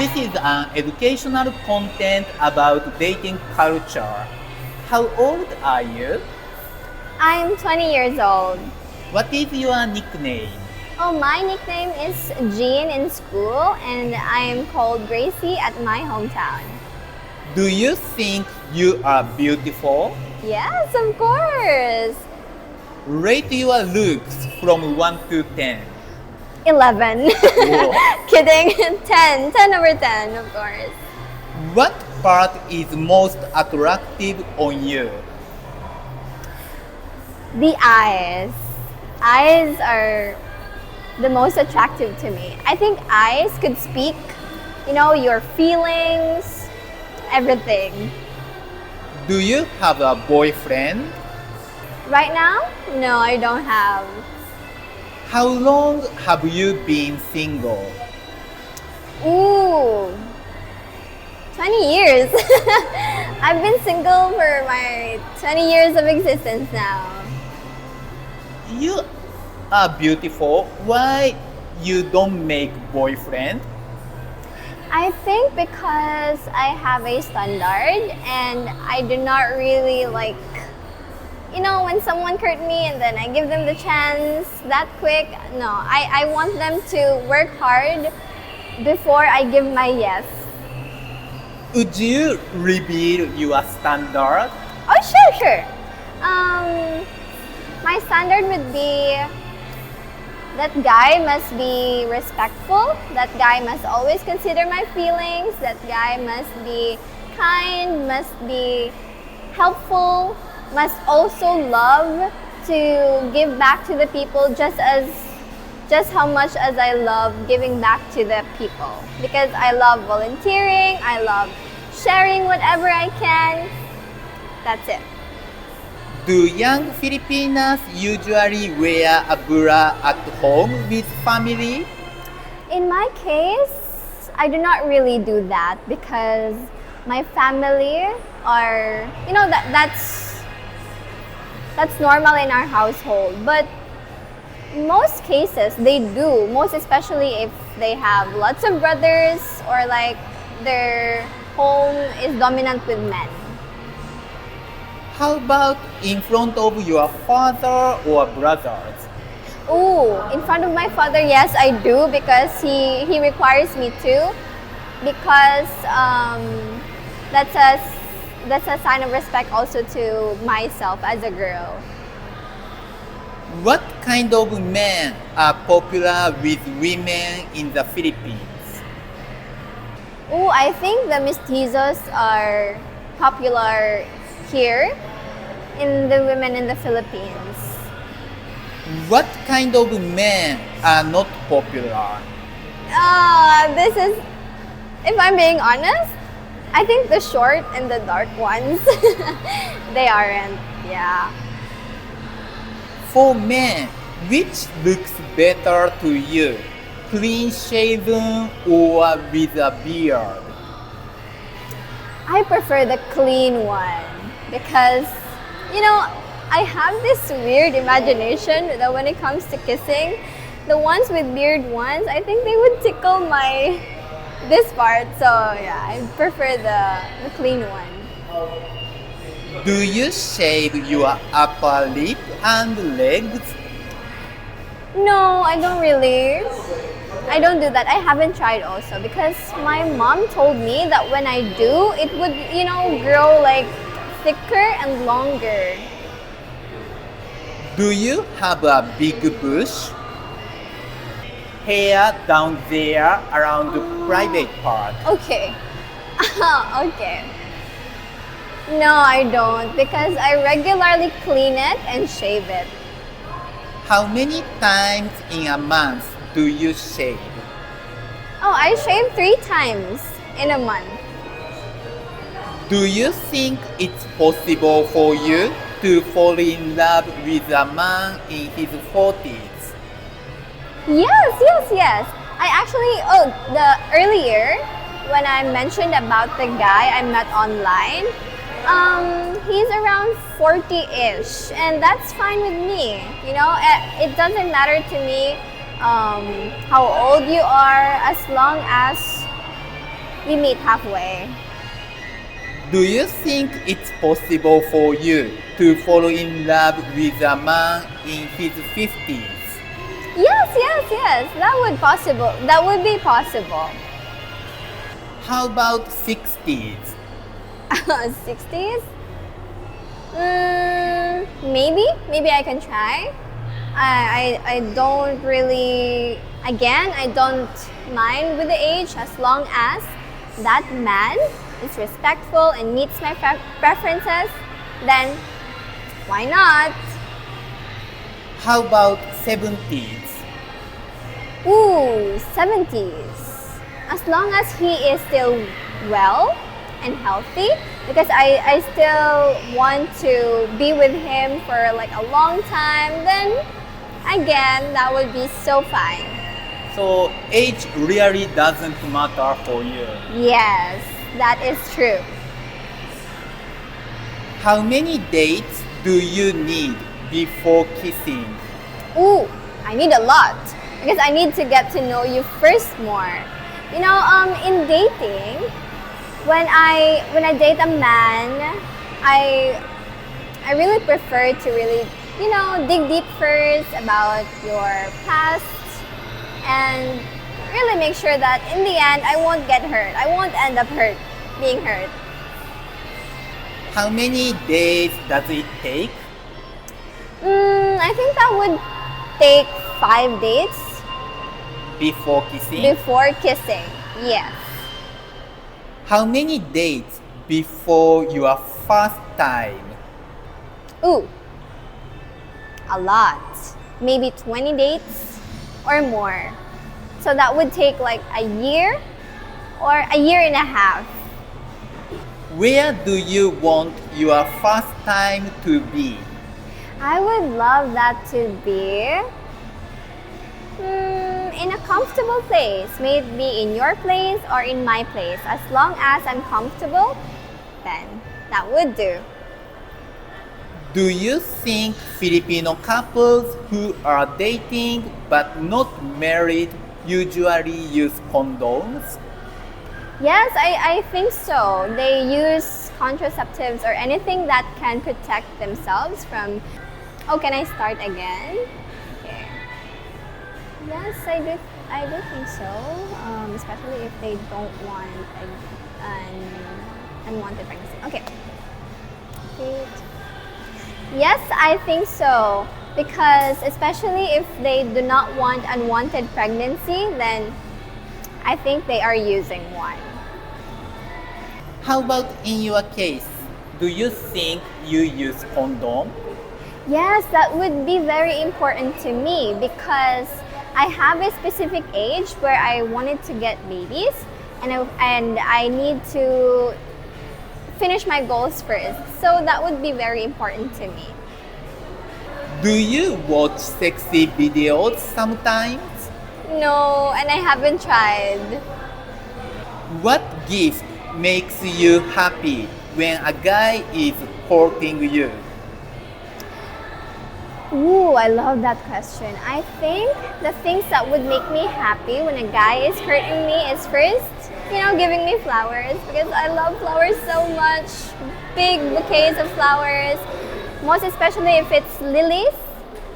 This is an educational content about dating culture. How old are you? I'm 20 years old. What is your nickname? Oh, my nickname is Jean in school, and I am called Gracie at my hometown. Do you think you are beautiful? Yes, of course. Rate your looks from 1 to 10. 11. Whoa. Kidding. 10. 10 over 10, of course. What part is most attractive on you? The eyes. Eyes are the most attractive to me. I think eyes could speak, your feelings, everything. Do you have a boyfriend? Right now? No, I don't have. How long have you been single? Ooh, 20 years. I've been single for my 20 years of existence now. You are beautiful. Why you don't make boyfriend? I think because I have a standard and I do not really like, when someone hurt me and then I give them the chance that quick. No, I want them to work hard before I give my yes. Would you reveal your standard? Oh, sure. My standard would be that guy must be respectful, that guy must always consider my feelings, that guy must be kind, must be helpful, must also love to give back to the people just how much as I love giving back to the people. Because I love volunteering, I love sharing whatever I can. That's it. Do young Filipinas usually wear a bra at home with family? In my case, I do not really do that because my family are, that's normal in our household. But most cases they do, most especially if they have lots of brothers or like their home is dominant with men. How about in front of your father or brothers? Ooh, in front of my father, yes, I do because he requires me to. Because that's a sign of respect also to myself as a girl. What kind of men are popular with women in the Philippines? Ooh, I think the mestizos are popular here in the women in the Philippines. What kind of men are not popular? This is, if I'm being honest, I think the short and the dark ones, they aren't, yeah. For men, which looks better to you? Clean shaven or with a beard? I prefer the clean one because, I have this weird imagination that when it comes to kissing, the ones with beard ones, I think they would tickle this part. So yeah, I prefer the clean one. Do you shave your upper lip and legs? No, I don't really. I don't do that. I haven't tried also because my mom told me that when I do, it would, grow like thicker and longer. Do you have a big bush? Hair down there around the private part. Okay. Okay. No, I don't because I regularly clean it and shave it. How many times in a month do you shave? Oh, I shave 3 times in a month. Do you think it's possible for you to fall in love with a man in his 40s? Yes. I actually, the earlier when I mentioned about the guy I met online, he's around 40-ish, and that's fine with me. It doesn't matter to me how old you are, as long as we meet halfway. Do you think it's possible for you to fall in love with a man in his 50s? Yes. That would be possible. How about 60s? 60s? Maybe I can try. I don't really, again, I don't mind with the age as long as that man is respectful and meets my preferences, then why not? How about 70s? Ooh, 70s. As long as he is still well and healthy, because I still want to be with him for like a long time, then again, that would be so fine. So age really doesn't matter for you. Yes, that is true. How many dates do you need before kissing? Ooh, I need a lot because I need to get to know you first more. You know, in dating, when I date a man, I really prefer to really, dig deep first about your past and really make sure that in the end I won't get hurt. I won't end up being hurt. How many days does it take? I think that would take 5 dates Before kissing? before kissing. Yes. How many dates before your first time? Ooh, a lot. Maybe 20 dates or more. So that would take like a year or a year and a half. Where do you want your first time to be? I would love that to be in a comfortable place. Maybe in your place or in my place. As long as I'm comfortable, then that would do. Do you think Filipino couples who are dating but not married usually use condoms? Yes, I think so. They use contraceptives or anything that can protect themselves from. Oh, can I start again? Okay. Yes, I do think so. Especially if they don't want an unwanted pregnancy. Okay. Wait. Yes, I think so. Because especially if they do not want unwanted pregnancy, then I think they are using one. How about in your case? Do you think you use condom? Yes, that would be very important to me because I have a specific age where I wanted to get babies and I need to finish my goals first. So that would be very important to me. Do you watch sexy videos sometimes? No, and I haven't tried. What gift makes you happy when a guy is courting you? Ooh, I love that question. I think the things that would make me happy when a guy is courting me is first, giving me flowers because I love flowers so much. Big bouquets of flowers, most especially if it's lilies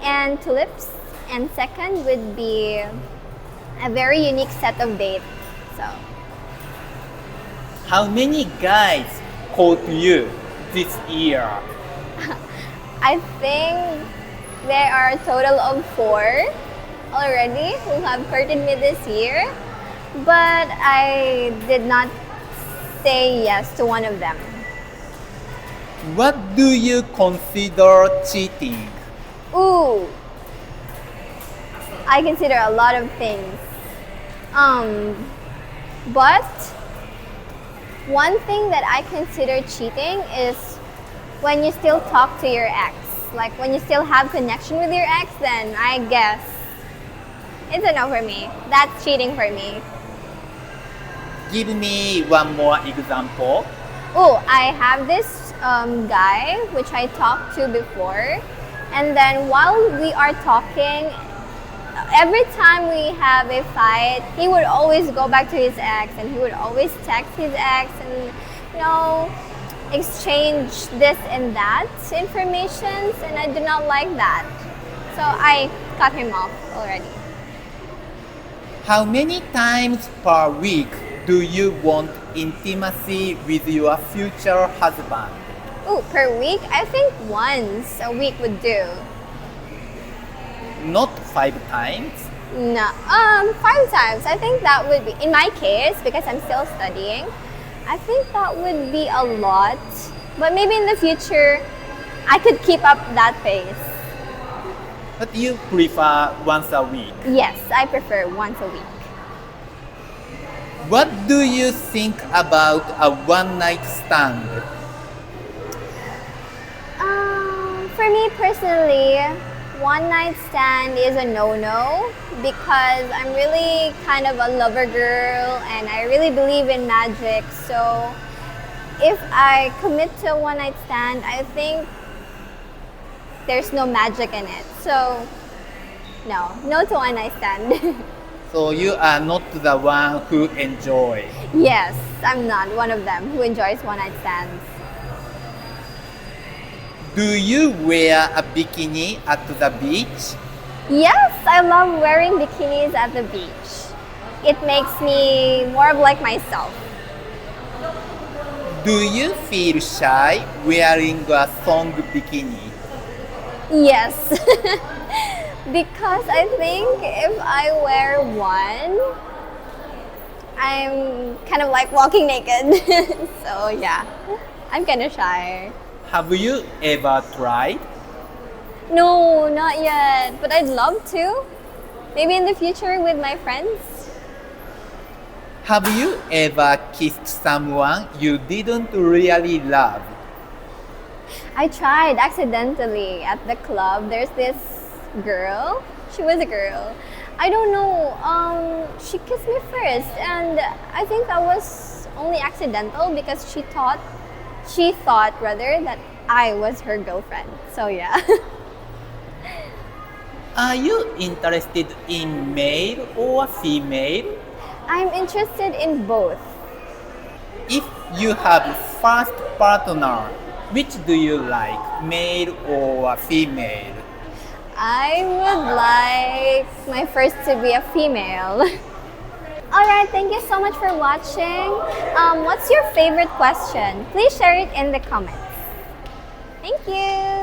and tulips. And second would be a very unique set of dates. So, How many guys court you this year? I think there are a total of 4 already who have courted me this year, but I did not say yes to one of them. What do you consider cheating? Ooh, I consider a lot of things. But one thing that I consider cheating is when you still talk to your ex. Like when you still have connection with your ex, then I guess it's a no for me. That's cheating for me. Give me one more example. Oh, I have this guy which I talked to before, and then while we are talking, every time we have a fight, he would always go back to his ex and he would always text his ex and, you know, exchange this and that information, and I do not like that. So I cut him off already. How many times per week do you want intimacy with your future husband? Ooh, per week? I think once a week would do. Not 5 times? No, 5 times. I think that would be, in my case, because I'm still studying, I think that would be a lot. But maybe in the future, I could keep up that pace. But you prefer once a week. Yes, I prefer once a week. What do you think about a one-night stand? For me personally, one night stand is a no-no because I'm really kind of a lover girl and I really believe in magic. So if I commit to a one night stand, I think there's no magic in it. So no to one night stand. So you are not the one who enjoy. Yes, I'm not one of them who enjoys one night stands. Do you wear a bikini at the beach? Yes, I love wearing bikinis at the beach. It makes me more of like myself. Do you feel shy wearing a thong bikini? Yes. Because I think if I wear one, I'm kind of like walking naked. So yeah, I'm kind of shy. Have you ever tried? No, not yet, but I'd love to. Maybe in the future with my friends. Have you ever kissed someone you didn't really love? I tried accidentally at the club. There's this girl. She was a girl. I don't know. She kissed me first, and I think that was only accidental because she thought rather that I was her girlfriend. So yeah. Are you interested in male or female? I'm interested in both. If you have first partner, which do you like, male or female? I would like my first to be a female. Alright, thank you so much for watching. What's your favorite question? Please share it in the comments. Thank you.